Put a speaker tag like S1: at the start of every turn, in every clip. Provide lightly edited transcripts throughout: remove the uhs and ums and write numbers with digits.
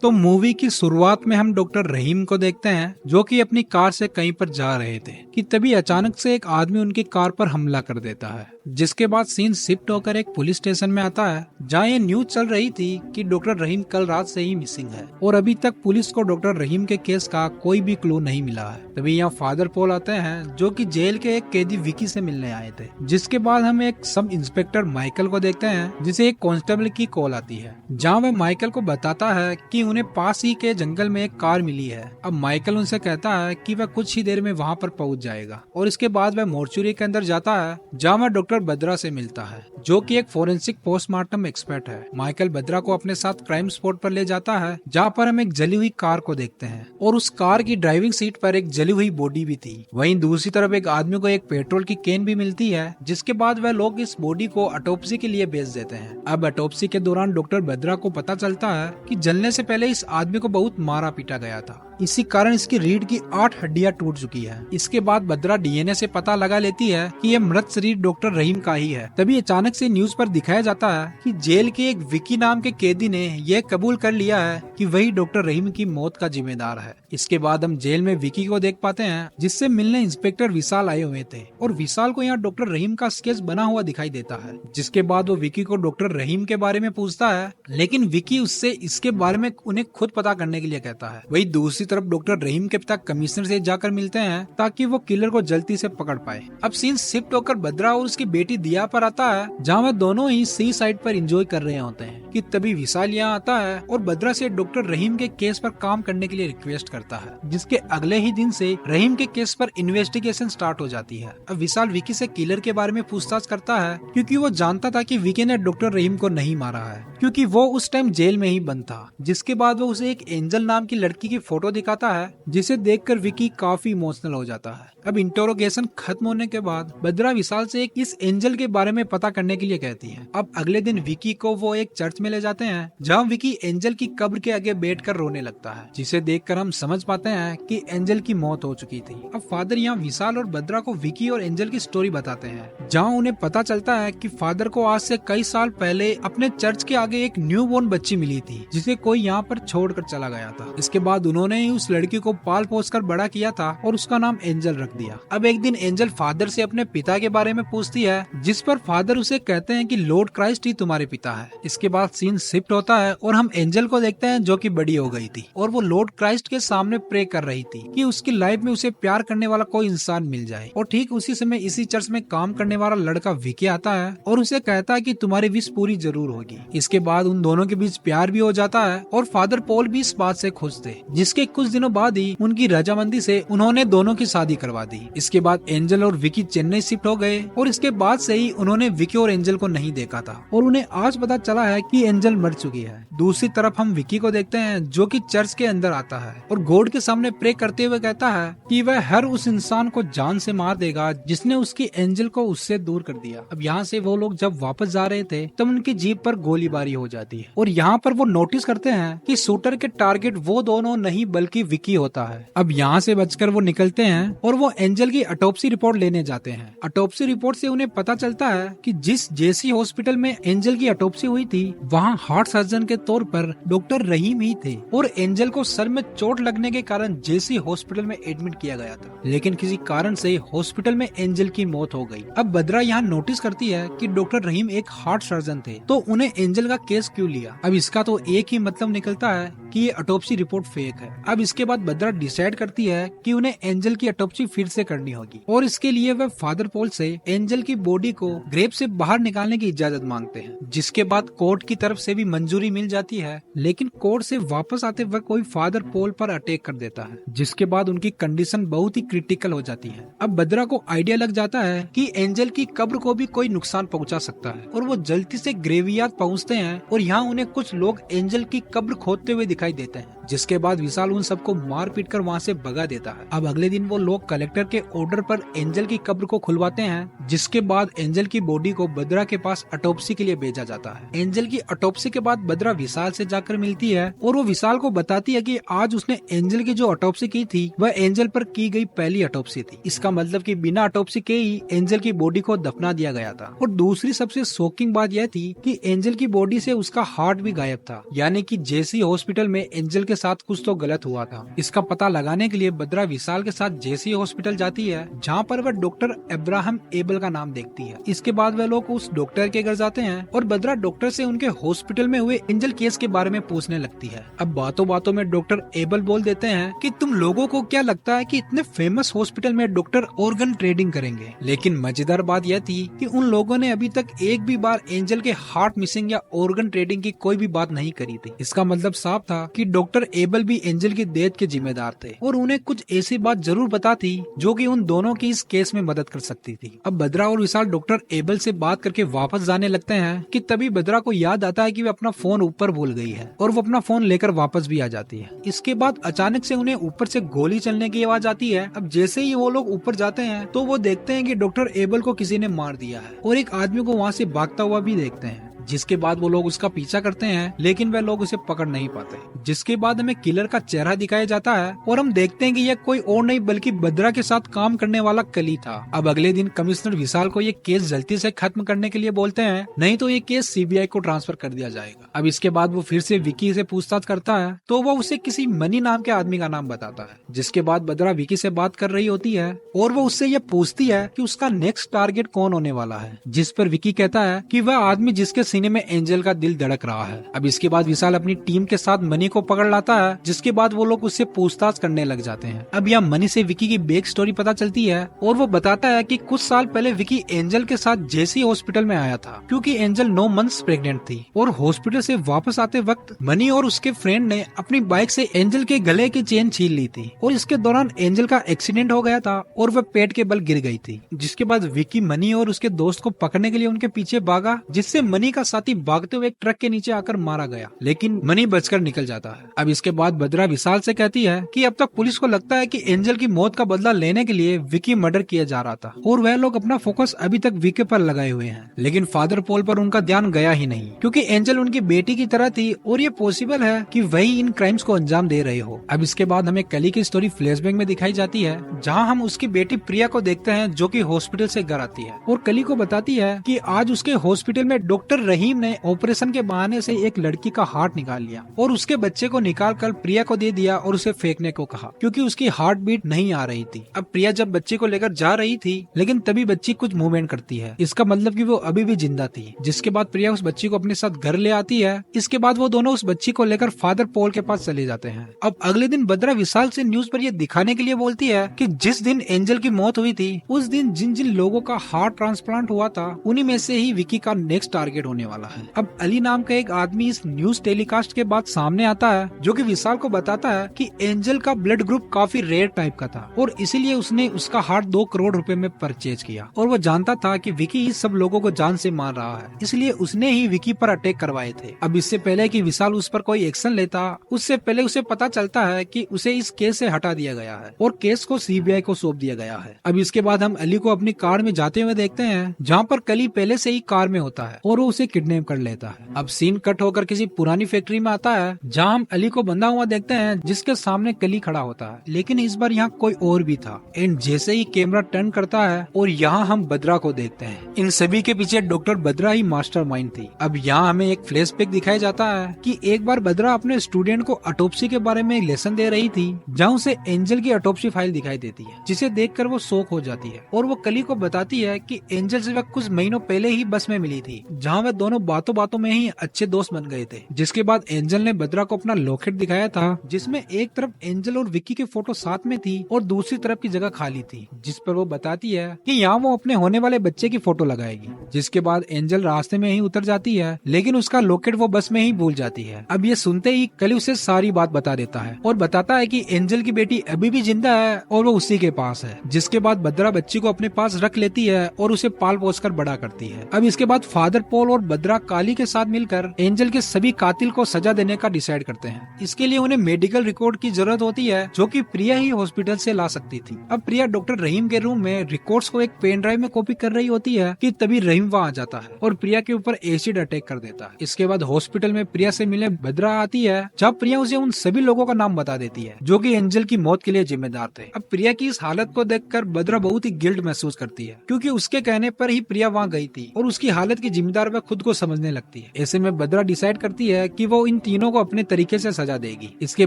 S1: तो मूवी की शुरुआत में हम डॉक्टर रहीम को देखते हैं जो कि अपनी कार से कहीं पर जा रहे थे कि तभी अचानक से एक आदमी उनकी कार पर हमला कर देता है। जिसके बाद सीन शिफ्ट होकर एक पुलिस स्टेशन में आता है जहां ये न्यूज चल रही थी कि डॉक्टर रहीम कल रात से ही मिसिंग है और अभी तक पुलिस को डॉक्टर रहीम के केस का कोई भी क्लू नहीं मिला है। तभी यहाँ फादर पॉल आते हैं जो कि जेल के एक कैदी विकी से मिलने आए थे। जिसके बाद हम एक सब इंस्पेक्टर माइकल को देखते हैं जिसे एक कांस्टेबल की कॉल आती है जहाँ वह माइकल को बताता है कि उन्हें पास ही के जंगल में एक कार मिली है। अब माइकल उनसे कहता है कि वह कुछ ही देर में वहाँ पर पहुँच जाएगा और इसके बाद वह मोर्चुरी के अंदर जाता है जहाँ वह डॉक्टर बद्रा से मिलता है जो कि एक फोरेंसिक पोस्टमार्टम एक्सपर्ट है। माइकल बद्रा को अपने साथ क्राइम स्पॉट पर ले जाता है जहाँ पर हम एक जली हुई कार को देखते हैं और उस कार की ड्राइविंग सीट पर एक जली हुई बॉडी भी थी। वहीं दूसरी तरफ एक आदमी को एक पेट्रोल की कैन भी मिलती है जिसके बाद वह लोग इस बॉडी को ऑटोप्सी के लिए भेज देते हैं। अब ऑटोप्सी के दौरान डॉक्टर बद्रा को पता चलता है कि जलने से पहले इस आदमी को बहुत मारा पीटा गया था, इसी कारण इसकी रीढ़ की 8 हड्डियां टूट चुकी है। इसके बाद बद्रा डीएनए से पता लगा लेती है कि यह मृत शरीर डॉक्टर रहीम का ही है। तभी अचानक से न्यूज पर दिखाया जाता है कि जेल के एक विकी नाम के कैदी ने यह कबूल कर लिया है कि वही डॉक्टर रहीम की मौत का जिम्मेदार है। इसके बाद हम जेल में विकी को देख पाते हैं जिससे मिलने इंस्पेक्टर विशाल आए हुए थे और विशाल को यहाँ डॉक्टर रहीम का स्केच बना हुआ दिखाई देता है। जिसके बाद वो विकी को डॉक्टर रहीम के बारे में पूछता है लेकिन विकी उससे इसके बारे में उन्हें खुद पता करने के लिए कहता है। वही दूसरी तरफ डॉक्टर रहीम के पिता कमिश्नर से जाकर मिलते हैं ताकि वो किलर को जल्दी से पकड़ पाए। अब सीन शिफ्ट होकर बद्रा और उसकी बेटी दिया पर आता है जहाँ वह दोनों ही सी साइड पर एंजॉय कर रहे होते हैं कि तभी विशाल यहाँ आता है और बद्रा से डॉक्टर रहीम के केस पर काम करने के लिए रिक्वेस्ट करता है। जिसके अगले ही दिन से रहीम के केस पर इन्वेस्टिगेशन स्टार्ट हो जाती है। अब विशाल विकी से किलर के बारे में पूछताछ करता है क्योंकि वो जानता था कि विकी ने डॉक्टर रहीम को नहीं मारा है क्योंकि वो उस टाइम जेल में ही बंद था। जिसके बाद वो उसे एक एंजल नाम की लड़की की फोटो दिखाता है जिसे देखकर विकी काफी इमोशनल हो जाता है। अब इंटरोगेशन खत्म होने के बाद बद्रा विशाल से इस एंजल के बारे में पता करने के लिए कहती है। अब अगले दिन विकी को वो एक चर्च में ले जाते हैं जहाँ विकी एंजल की कब्र के आगे बैठकर रोने लगता है जिसे देखकर हम समझ पाते हैं कि एंजल की मौत हो चुकी थी। अब फादर यहाँ विशाल और बद्रा को विकी और एंजल की स्टोरी बताते हैं जहाँ उन्हें पता चलता है कि फादर को आज से कई साल पहले अपने चर्च के आगे एक न्यू बोर्न बच्ची मिली थी जिसे कोई यहाँ पर छोड़कर चला गया था। इसके बाद उन्होंने ही उस लड़की को पाल पोस कर बड़ा किया था और उसका नाम एंजल रख दिया। अब एक दिन एंजल फादर से अपने पिता के बारे में पूछती है जिस पर फादर उसे कहते हैं कि लॉर्ड क्राइस्ट ही तुम्हारे पिता है। इसके बाद सीन शिफ्ट होता है और हम एंजल को देखते हैं जो कि बड़ी हो गई थी और वो लॉर्ड क्राइस्ट के सामने प्रे कर रही थी कि उसकी लाइफ में उसे प्यार करने वाला कोई इंसान मिल जाए। और ठीक उसी समय इसी चर्च में काम करने वाला लड़का विकी आता है और उसे कहता है कि तुम्हारी विश पूरी जरूर होगी। इसके बाद उन दोनों के बीच प्यार भी हो जाता है और फादर पॉल भी इस बात से खुश थे। जिसके कुछ दिनों बाद ही उनकी रजामंदी से उन्होंने दोनों की शादी करवा दी। इसके बाद एंजल और विकी चेन्नई शिफ्ट हो गए और इसके बाद से ही उन्होंने विकी और एंजल को नहीं देखा था और उन्हें आज पता चला है कि एंजल मर चुकी है। दूसरी तरफ हम विकी को देखते हैं जो कि चर्च के अंदर आता है और गॉड के सामने प्रे करते हुए कहता है कि वह हर उस इंसान को जान से मार देगा जिसने उसकी एंजल को उससे दूर कर दिया। अब यहाँ से वो लोग जब वापस जा रहे थे तब उनकी जीप पर गोलीबारी हो जाती है और यहाँ पर वो नोटिस करते हैं कि शूटर के टारगेट वो दोनों नहीं बल्कि विकी होता है। अब यहाँ से बचकर वो निकलते हैं और वो एंजल की ऑटोप्सी रिपोर्ट लेने जाते हैं। ऑटोप्सी रिपोर्ट से उन्हें पता चलता है कि जिस जेसी हॉस्पिटल में एंजल की ऑटोप्सी हुई थी वहाँ हार्ट सर्जन के तौर पर डॉक्टर रहीम ही थे और एंजल को सर में चोट लगने के कारण जेसी हॉस्पिटल में एडमिट किया गया था लेकिन किसी कारण से हॉस्पिटल में एंजल की मौत हो गई। अब बद्रा यहाँ नोटिस करती है कि डॉक्टर रहीम एक हार्ट सर्जन थे तो उन्हें एंजल का केस क्यों लिया। अब इसका तो एक ही मतलब निकलता है कि ये ऑटोप्सी रिपोर्ट फेक है। अब इसके बाद बद्रा डिसाइड करती है कि उन्हें एंजल की ऑटोप्सी फिर से करनी होगी और इसके लिए वह फादर पॉल से एंजल की बॉडी को ग्रेव से बाहर निकालने की इजाजत मांगते हैं। जिसके बाद कोर्ट की तरफ से भी मंजूरी मिल जाती है लेकिन कोर्ट से वापस आते वक्त कोई फादर पॉल पर अटैक कर देता है जिसके बाद उनकी कंडीशन बहुत ही क्रिटिकल हो जाती है। अब बद्रा को आइडिया लग जाता है कि एंजल की कब्र को भी कोई नुकसान पहुंचा सकता है और वो जल्दी से ग्रेवयार्ड पहुंचते हैं और यहाँ उन्हें कुछ लोग एंजल की कब्र खोदते हुए दिखाई देते हैं। जिसके बाद विशाल उन उन सबको मार पीट कर वहाँ से भगा देता है। अब अगले दिन वो लोग कलेक्टर के ऑर्डर पर एंजल की कब्र को खुलवाते हैं, जिसके बाद एंजल की बॉडी को बद्रा के पास ऑटोप्सी के लिए भेजा जाता है। एंजल की ऑटोप्सी के बाद बद्रा विशाल से जाकर मिलती है और वो विशाल को बताती है कि आज उसने एंजल की जो ऑटोप्सी की थी वह एंजल पर की गई पहली ऑटोप्सी थी। इसका मतलब कि बिना ऑटोप्सी के ही एंजल की बॉडी को दफना दिया गया था। और दूसरी सबसे शॉकिंग बात यह थी कि एंजल की बॉडी से उसका हार्ट भी गायब था, यानी कि जेसी हॉस्पिटल में एंजल के साथ कुछ तो गलत हुआ था। इसका पता लगाने के लिए बद्रा विशाल के साथ जेसी हॉस्पिटल जाती है, जहाँ पर वह डॉक्टर अब्राहम एबल का नाम देखती है। इसके बाद वह लोग उस डॉक्टर के घर जाते हैं और बद्रा डॉक्टर से उनके हॉस्पिटल में हुए एंजल केस के बारे में पूछने लगती है। अब बातों बातों में डॉक्टर एबल बोल देते हैं कि तुम लोगों को क्या लगता है कि इतने फेमस हॉस्पिटल में डॉक्टर ऑर्गन ट्रेडिंग करेंगे। लेकिन मजेदार बात यह थी कि उन लोगों ने अभी तक एक भी बार एंजल के हार्ट मिसिंग या ऑर्गन ट्रेडिंग की कोई भी बात नहीं करी थी। इसका मतलब साफ था कि डॉक्टर एबल भी एंजल की डेथ के जिम्मेदार थे और उन्हें कुछ ऐसी बात जरूर पता थी जो कि उन दोनों की इस केस में मदद कर सकती थी। अब बद्रा और विशाल डॉक्टर एबल से बात करके वापस जाने लगते हैं कि तभी बद्रा को याद आता है कि वे अपना फोन ऊपर भूल गई है और वो अपना फोन लेकर वापस भी आ जाती है। इसके बाद अचानक से उन्हें ऊपर से गोली चलने की आवाज आती है। अब जैसे ही वो लोग ऊपर जाते हैं तो वो देखते हैं कि डॉक्टर एबल को किसी ने मार दिया है और एक आदमी को वहाँ से भागता हुआ भी देखते हैं। जिसके बाद वो लोग उसका पीछा करते हैं, लेकिन वह लोग उसे पकड़ नहीं पाते। जिसके बाद हमें किलर का चेहरा दिखाया जाता है और हम देखते हैं कि यह कोई और नहीं बल्कि बद्रा के साथ काम करने वाला कली था। अब अगले दिन कमिश्नर विशाल को ये केस जल्दी से खत्म करने के लिए बोलते हैं, नहीं तो ये केस सीबीआई को ट्रांसफर कर दिया जाएगा। अब इसके बाद वो फिर से विकी से पूछताछ करता है तो वो उसे किसी मनी नाम के आदमी का नाम बताता है। जिसके बाद बद्रा विकी से बात कर रही होती है और वो उससे ये पूछती है कि उसका नेक्स्ट टारगेट कौन होने वाला है। जिस पर विकी कहता है कि वह आदमी जिसके सीने में एंजल का दिल धड़क रहा है। अब इसके बाद विशाल अपनी टीम के साथ मनी को पकड़ लाता है, जिसके बाद वो लोग उससे पूछताछ करने लग जाते हैं। अब यहाँ मनी से विकी की बैक स्टोरी पता चलती है और वो बताता है कि कुछ साल पहले विकी एंजल के साथ जेसी हॉस्पिटल में आया था, क्योंकि एंजल 9 मंथ्स प्रेग्नेंट थी और हॉस्पिटल से वापस आते वक्त मनी और उसके फ्रेंड ने अपनी बाइक से एंजल के गले की चेन छीन ली थी और इसके दौरान एंजल का एक्सीडेंट हो गया था और वह पेट के बल गिर गई थी। जिसके बाद विकी मनी और उसके दोस्त को पकड़ने के लिए उनके पीछे भागा, जिससे मनी का साथी भागते हुए एक ट्रक के नीचे आकर मारा गया, लेकिन मनी बचकर निकल जाता है। अब इसके बाद बद्रा विशाल से कहती है कि अब तक पुलिस को लगता है कि एंजल की मौत का बदला लेने के लिए विकी मर्डर किया जा रहा था और वह लोग अपना फोकस अभी तक विकी पर लगाए हुए हैं। लेकिन फादर पॉल पर उनका ध्यान गया ही नहीं, क्योंकि एंजल उनकी बेटी की तरह थी और ये पॉसिबल है कि वही इन क्राइम्स को अंजाम दे रहे हो। अब इसके बाद हमें कली की स्टोरी फ्लैशबैक में दिखाई जाती है, जहाँ हम उसकी बेटी प्रिया को देखते हैं जो कि हॉस्पिटल से घर आती है और कली को बताती है कि आज उसके हॉस्पिटल में डॉक्टर रहीम ने ऑपरेशन के बहाने से एक लड़की का हार्ट निकाल लिया और उसके बच्चे को निकाल कर प्रिया को दे दिया और उसे फेंकने को कहा, क्योंकि उसकी हार्ट बीट नहीं आ रही थी। अब प्रिया जब बच्चे को लेकर जा रही थी, लेकिन तभी बच्ची कुछ मूवमेंट करती है, इसका मतलब कि वो अभी भी जिंदा थी। जिसके बाद प्रिया उस बच्ची को अपने साथ घर ले आती है। इसके बाद वो दोनों उस बच्ची को लेकर फादर पॉल के पास चले जाते हैं। अब अगले दिन बद्रा विशाल से न्यूज पर यह दिखाने के लिए बोलती है कि जिस दिन एंजल की मौत हुई थी, उस दिन जिन जिन लोगों का हार्ट ट्रांसप्लांट हुआ था, उन्हीं में से ही विकी का नेक्स्ट टारगेट होने वाला है। अब अली नाम का एक आदमी इस न्यूज टेलीकास्ट के बाद सामने आता है, जो कि विशाल को बताता है कि एंजल का ब्लड ग्रुप काफी रेयर टाइप का था और इसीलिए उसने उसका हार्ट 2 करोड़ रुपए में परचेज किया और वो जानता था कि विकी इस सब लोगों को जान से मार रहा है, इसलिए उसने ही विकी पर अटैक करवाए थे। अब इससे पहले कि विशाल उस पर कोई एक्शन लेता, उससे पहले उसे पता चलता है कि उसे इस केस से हटा दिया गया है और केस को सीबीआई को सौंप दिया गया है। अब इसके बाद हम अली को अपनी कार में जाते हुए देखते हैं, जहाँ पर कली पहले से ही कार में होता है और वो उसे किडनैप कर लेता है। अब सीन कट होकर किसी पुरानी फैक्ट्री में आता है, जहाँ हम अली को बंधा हुआ देखते हैं, जिसके सामने कली खड़ा होता है, लेकिन इस बार यहाँ कोई और भी था। एंड जैसे ही कैमरा टर्न करता है और यहाँ हम बद्रा को देखते हैं। इन सभी के पीछे डॉक्टर बद्रा ही मास्टरमाइंड थी। अब यहाँ हमें एक फ्लैशबैक दिखाया जाता है कि एक बार बद्रा अपने स्टूडेंट को ऑटोप्सी के बारे में लेसन दे रही थी, जहाँ उसे एंजल की ऑटोप्सी फाइल दिखाई देती है, जिसे देखकर वो शॉक हो जाती है और वो कली को बताती है कि एंजल से वह कुछ महीनों पहले ही बस में मिली थी, जहाँ वे दोनों बातों बातों में ही अच्छे दोस्त बन गए थे। जिसके बाद एंजल ने बद्रा को अपना लॉकेट दिखाया था, जिसमें एक तरफ एंजल और विकी के फोटो साथ में थी और दूसरी तरफ की जगह खाली थी, जिस पर वो बताती है कि यहाँ वो अपने होने वाले बच्चे की फोटो लगाएगी। जिसके बाद एंजल रास्ते में ही उतर जाती है, लेकिन उसका लॉकेट वो बस में ही भूल जाती है। अब ये सुनते ही कली उसे सारी बात बता देता है और बताता है कि एंजल की बेटी अभी भी जिंदा है और वो उसी के पास है। जिसके बाद बद्रा बच्ची को अपने पास रख लेती है और उसे पाल पोस कर बड़ा करती है। अब इसके बाद फादर पॉल और बद्रा काली के साथ मिलकर एंजल के सभी कातिल को सजा देने का डिसाइड करते हैं। इसके लिए उन्हें मेडिकल रिकॉर्ड की जरूरत होती है जो कि प्रिया ही हॉस्पिटल से ला सकती थी। अब प्रिया डॉक्टर रहीम के रूम में रिकॉर्ड्स को एक पेन ड्राइव में कॉपी कर रही होती है कि तभी रहीम वहाँ आ जाता है और प्रिया के ऊपर एसिड अटैक कर देता है। इसके बाद हॉस्पिटल में प्रिया से मिलने बद्रा आती है, जब प्रिया उसे उन सभी लोगों का नाम बता देती है जो कि एंजल की मौत के लिए जिम्मेदार थे। अब प्रिया की इस हालत को देखकर बद्रा बहुत ही गिल्ट महसूस करती है क्योंकि उसके कहने पर ही प्रिया वहाँ गई थी और उसकी हालत की जिम्मेदार वह खुद को समझने लगती है। ऐसे में बद्रा डिसाइड करती है कि वो इन तीनों को अपने तरीके से सजा देगी। इसके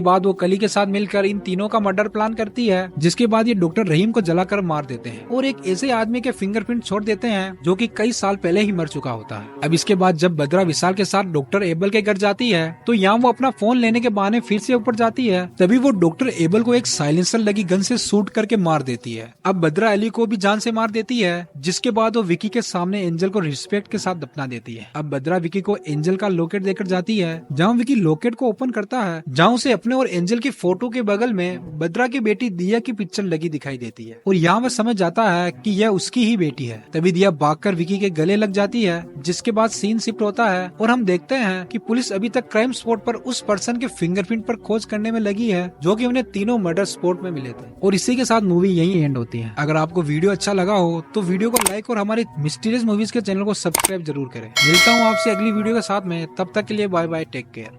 S1: बाद वो कली के साथ मिलकर इन तीनों का मर्डर प्लान करती है, जिसके बाद ये डॉक्टर रहीम को जलाकर मार देते हैं और एक ऐसे आदमी के फिंगरप्रिंट छोड़ देते हैं जो कि कई साल पहले ही मर चुका होता है। अब इसके बाद जब बद्रा विशाल के साथ डॉक्टर एबल के घर जाती है तो यहाँ वो अपना फोन लेने के बहाने फिर से ऊपर जाती है, तभी वो डॉक्टर एबल को एक साइलेंसर लगी गन से शूट करके मार देती है। अब बद्रा एली को भी जान से मार देती है, जिसके बाद वो विकी के सामने एंजल को रिस्पेक्ट के साथ दफना देती है। अब बद्रा विकी को एंजल का लॉकेट देकर जाती है, जहाँ विकी लॉकेट को ओपन करता है, जहाँ उसे अपने और एंजल की फोटो के बगल में बद्रा की बेटी दिया की पिक्चर लगी दिखाई देती है और यहाँ वह समझ जाता है कि यह उसकी ही बेटी है। तभी दिया भागकर विकी के गले लग जाती है, जिसके बाद सीन शिफ्ट होता है और हम देखते हैं कि पुलिस अभी तक क्राइम स्पॉट पर उस पर्सन के फिंगरप्रिंट पर खोज करने में लगी है जो कि उन्हें तीनों मर्डर स्पॉट में मिले थे। और इसी के साथ मूवी यहीं एंड होती है। अगर आपको वीडियो अच्छा लगा हो तो वीडियो को लाइक और हमारे मिस्टीरियस मूवीज के चैनल को सब्सक्राइब जरूर करें। मिलता हूँ आपसे अगली वीडियो के साथ में, तब तक के लिए बाय बाय, टेक केयर।